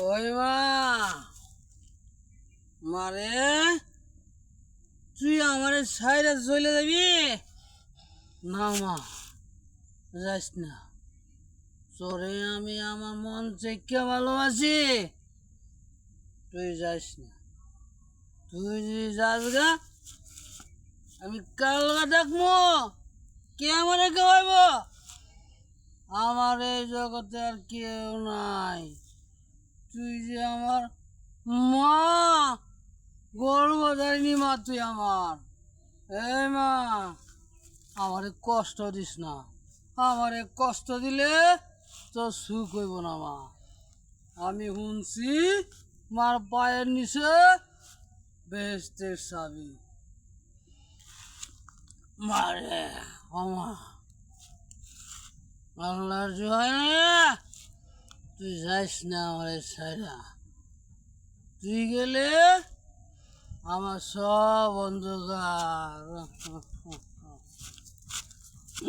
ওই মা, মারে তুই আমার সাইডে চলে যাবি না মা, যাস না। তোরে আমি আমার মন থেকে ভালোবাসি, তুই যাস না। তুই যদি যাস গা, আমি কালকা ডাকবো, কে আমারে খাওয়াইব? আমার এই জগতে আর কেউ নাই। তুই যে আমার মা, গর্ভধারিণী মা, তুই আমার। এই মা, আমারে কষ্ট দিস না। আমারে কষ্ট দিলে তোর সুখ হইব না মা। আমি শুনছি মার পায়ের নিচে বেহেস্তের চাবি। মারে আমা, আল্লাহর জোহার, তুই যাইস না আমার ছাইরা। তুই গেলে আমার সব অন্ধকার।